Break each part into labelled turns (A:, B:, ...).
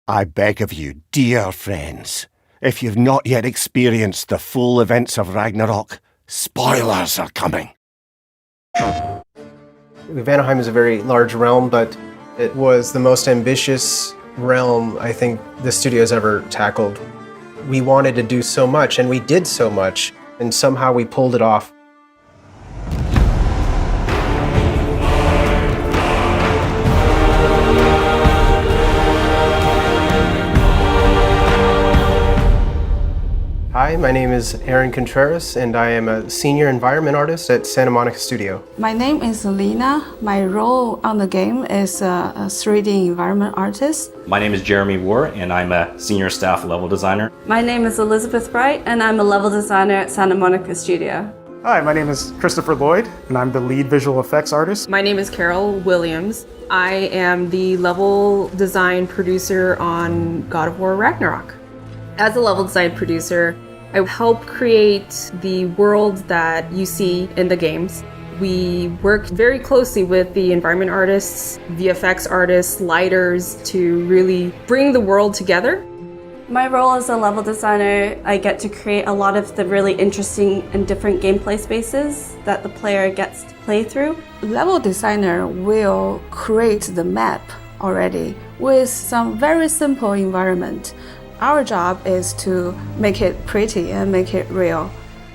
A: I beg of you, dear friends, if you've not yet experienced the full events of Ragnarok, spoilers are coming.
B: Vanaheim is a very large realm, but it was the most ambitious realm I think the studio's ever tackled. We wanted to do so much, and we did so much, and somehow we pulled it off. Hi, my name is Aaron Contreras, and I am a senior environment artist at Santa Monica Studio.
C: My name is Lena. My role on the game is a 3D environment artist.
D: My name is Jeremy War, and I'm a senior staff level designer.
E: My name is Elizabeth Bright, and I'm a level designer at Santa Monica Studio.
F: Hi, my name is Christopher Lloyd, and I'm the lead visual effects artist.
G: My name is Carol Williams. I am the level design producer on God of War Ragnarok. As a level design producer, I help create the world that you see in the games. We work very closely with the environment artists, VFX artists, lighters to really bring the world together.
E: My role as a level designer, I get to create a lot of the really interesting and different gameplay spaces that the player gets to play through.
C: Level designer will create the map already with some very simple environment. Our job is to make it pretty and make it real.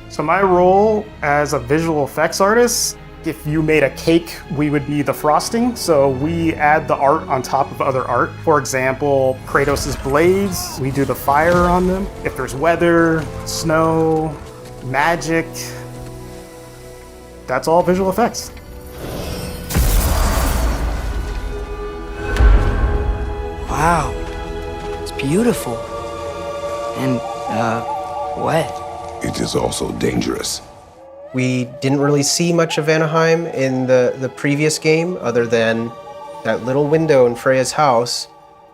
F: So my role as a visual effects artist, if you made a cake, we would be the frosting. So we add the art on top of other art. For example, Kratos' blades, we do the fire on them. If there's weather, snow, magic, that's all visual effects.
H: Wow, it's beautiful. And, wet.
I: It is also dangerous.
B: We didn't really see much of Vanaheim in the previous game, other than that little window in Freya's house.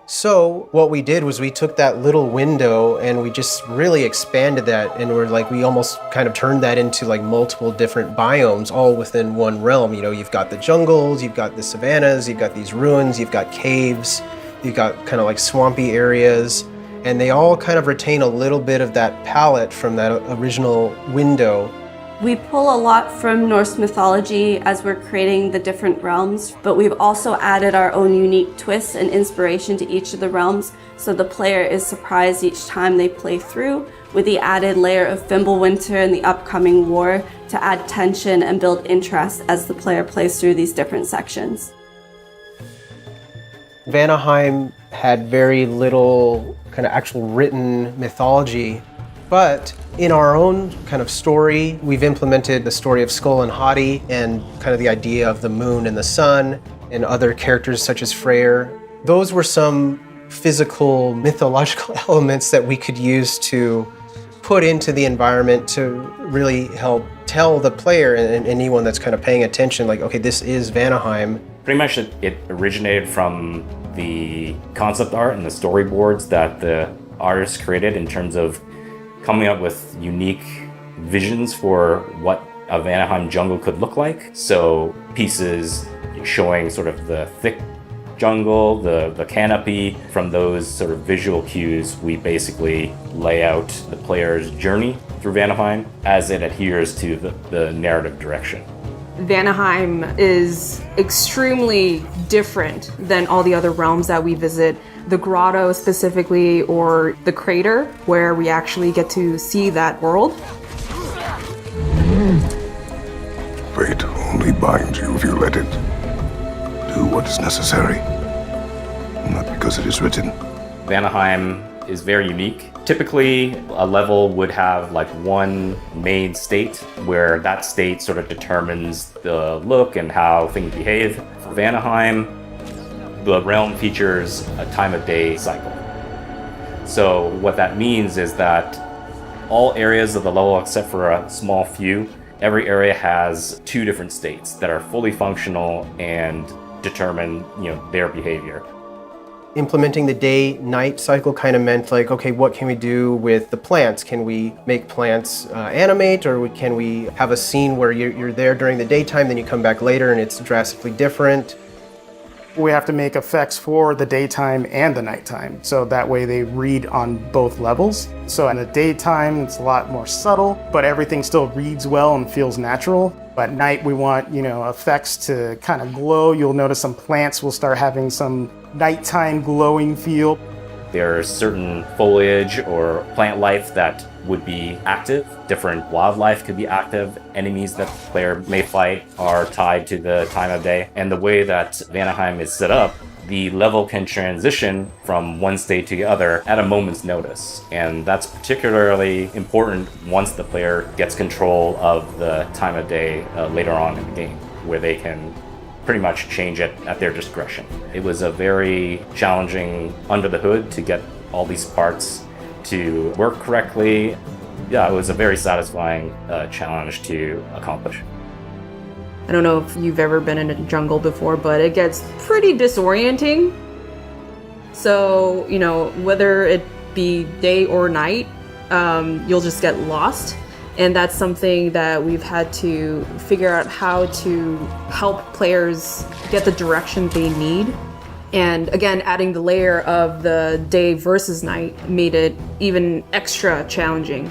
B: So what we did was we took that little window and we just really expanded that, and we almost kind of turned that into like multiple different biomes all within one realm. You know, you've got the jungles, you've got the savannas, you've got these ruins, you've got caves, you've got kind of like swampy areas. And they all kind of retain a little bit of that palette from that original window.
E: We pull a lot from Norse mythology as we're creating the different realms, but we've also added our own unique twists and inspiration to each of the realms, so the player is surprised each time they play through, with the added layer of Fimbulwinter and the upcoming war to add tension and build interest as the player plays through these different sections.
B: Vanaheim had very little kind of actual written mythology, but in our own kind of story, we've implemented the story of Skull and Hati and kind of the idea of the moon and the sun and other characters such as Freyr. Those were some physical, mythological elements that we could use to put into the environment to really help tell the player and anyone that's kind of paying attention, like, okay, this is Vanaheim.
D: Pretty much it originated from the concept art and the storyboards that the artists created in terms of coming up with unique visions for what a Vanaheim jungle could look like. So pieces showing sort of the thick jungle, the canopy. From those sort of visual cues, we basically lay out the player's journey through Vanaheim as it adheres to the narrative direction.
G: Vanaheim is extremely different than all the other realms that we visit. The grotto specifically, or the crater, where we actually get to see that world.
I: Fate only binds you if you let it. Do what is necessary, not because it is written.
D: Vanaheim is very unique. Typically, a level would have like one main state where that state sort of determines the look and how things behave. For Vanaheim, the realm features a time of day cycle. So what that means is that all areas of the level, except for a small few, every area has two different states that are fully functional and determine, their behavior.
B: Implementing the day-night cycle kind of meant like, okay, what can we do with the plants? Can we make plants animate, or can we have a scene where you're there during the daytime, then you come back later and it's drastically different?
F: We have to make effects for the daytime and the nighttime, so that way they read on both levels. So in the daytime, it's a lot more subtle, but everything still reads well and feels natural. At night, we want, effects to kind of glow. You'll notice some plants will start having some nighttime glowing feel.
D: There's certain foliage or plant life that would be active. Different wildlife could be active. Enemies that the player may fight are tied to the time of day. And the way that Vanaheim is set up, the level can transition from one state to the other at a moment's notice. And that's particularly important once the player gets control of the time of day later on in the game, where they can pretty much change it at their discretion. It was a very challenging under the hood to get all these parts to work correctly. Yeah, it was a very satisfying challenge to accomplish.
G: I don't know if you've ever been in a jungle before, but it gets pretty disorienting. So, whether it be day or night, you'll just get lost. And that's something that we've had to figure out how to help players get the direction they need. And again, adding the layer of the day versus night made it even extra challenging.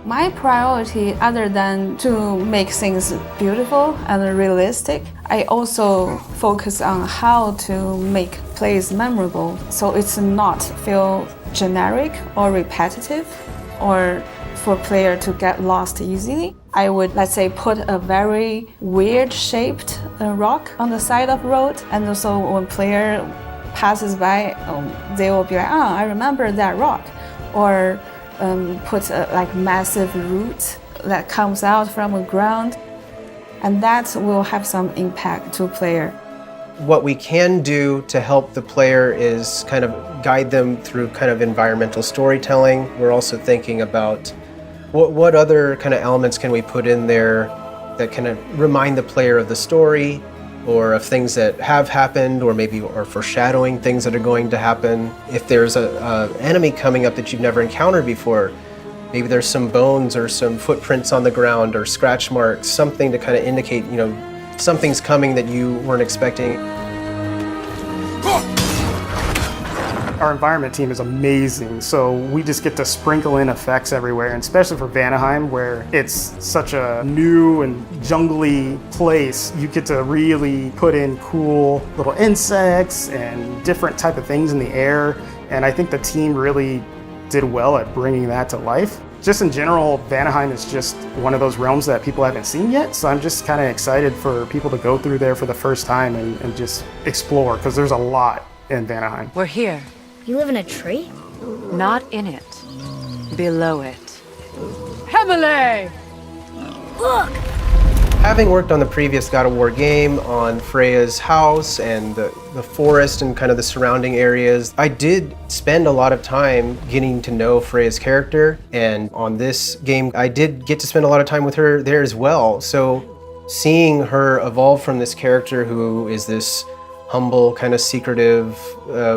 C: My priority, other than to make things beautiful and realistic, I also focus on how to make plays memorable, so it's not feel generic or repetitive, or for player to get lost easily. I would, let's say, put a very weird shaped rock on the side of the road, and so when player passes by, they will be like, I remember that rock. Or put a massive root that comes out from the ground, and that will have some impact to player.
B: What we can do to help the player is kind of guide them through kind of environmental storytelling. We're also thinking about what other kind of elements can we put in there that kind of remind the player of the story, or of things that have happened, or maybe are foreshadowing things that are going to happen. If there's an enemy coming up that you've never encountered before, maybe there's some bones or some footprints on the ground or scratch marks, something to kind of indicate, something's coming that you weren't expecting.
F: Our environment team is amazing, so we just get to sprinkle in effects everywhere, and especially for Vanaheim, where it's such a new and jungly place, you get to really put in cool little insects and different type of things in the air, and I think the team really did well at bringing that to life. Just in general, Vanaheim is just one of those realms that people haven't seen yet, so I'm just kind of excited for people to go through there for the first time and just explore, because there's a lot in Vanaheim.
J: We're here.
K: You live in a tree?
J: Not in it. Below it.
K: Heavily! Look!
B: Having worked on the previous God of War game, on Freya's house and the forest and kind of the surrounding areas, I did spend a lot of time getting to know Freya's character, and on this game I did get to spend a lot of time with her there as well. So seeing her evolve from this character who is this humble, kind of secretive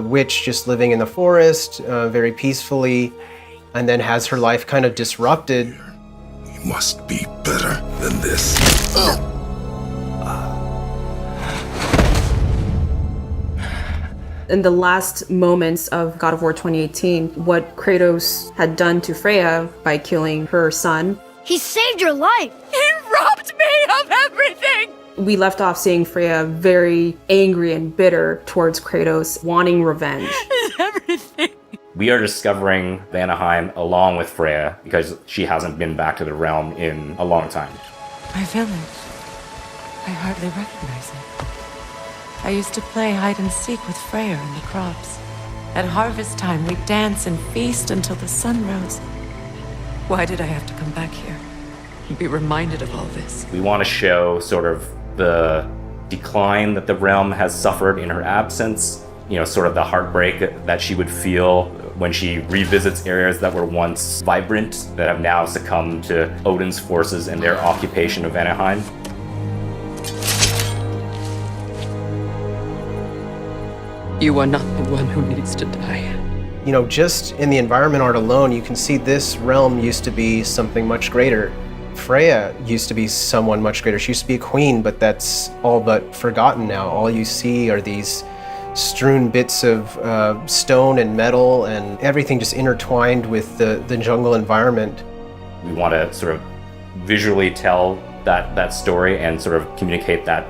B: witch just living in the forest very peacefully, and then has her life kind of disrupted.
I: You must be better than this.
G: In the last moments of God of War 2018, what Kratos had done to Freya by killing her son.
K: He saved your life! He robbed me of everything!
G: We left off seeing Freya very angry and bitter towards Kratos, wanting revenge.
K: Everything.
D: We are discovering Vanaheim along with Freya because she hasn't been back to the realm in a long time.
J: My village. I hardly recognize it. I used to play hide and seek with Freya in the crops. At harvest time, we'd dance and feast until the sun rose. Why did I have to come back here and be reminded of all this?
D: We want to show sort of the decline that the realm has suffered in her absence, sort of the heartbreak that she would feel when she revisits areas that were once vibrant, that have now succumbed to Odin's forces and their occupation of Vanaheim.
J: You are not the one who needs to die.
B: Just in the environment art alone, you can see this realm used to be something much greater. Freya used to be someone much greater. She used to be a queen, but that's all but forgotten now. All you see are these strewn bits of stone and metal, and everything just intertwined with the jungle environment.
D: We want to sort of visually tell that story and sort of communicate that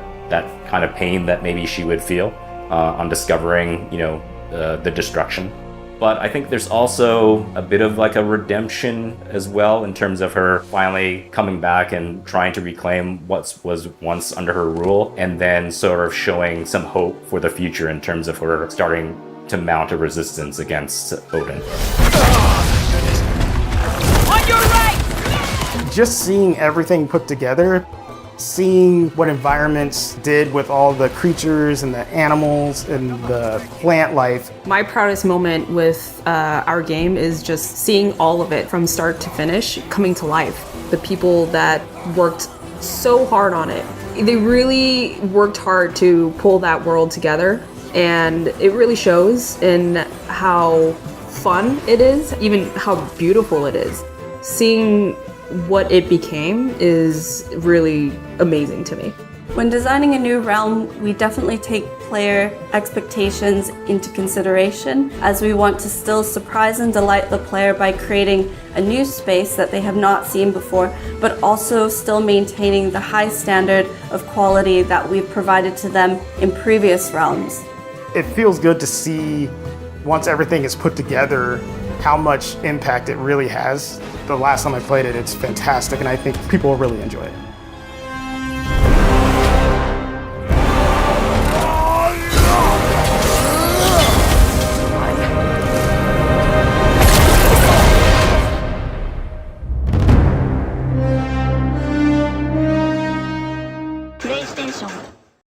D: kind of pain that maybe she would feel on discovering, the destruction. But I think there's also a bit of like a redemption as well, in terms of her finally coming back and trying to reclaim what was once under her rule, and then sort of showing some hope for the future in terms of her starting to mount a resistance against Odin.
K: On your right!
F: Just seeing everything put together, seeing what environments did with all the creatures and the animals and the plant life.
G: My proudest moment with our game is just seeing all of it from start to finish coming to life. The people that worked so hard on it, they really worked hard to pull that world together, and it really shows in how fun it is, even how beautiful it is. Seeing what it became is really amazing to me.
E: When designing a new realm, we definitely take player expectations into consideration, as we want to still surprise and delight the player by creating a new space that they have not seen before, but also still maintaining the high standard of quality that we've provided to them in previous realms.
F: It feels good to see, once everything is put together, how much impact it really has. The last time I played it, it's fantastic, and I think people will really enjoy it.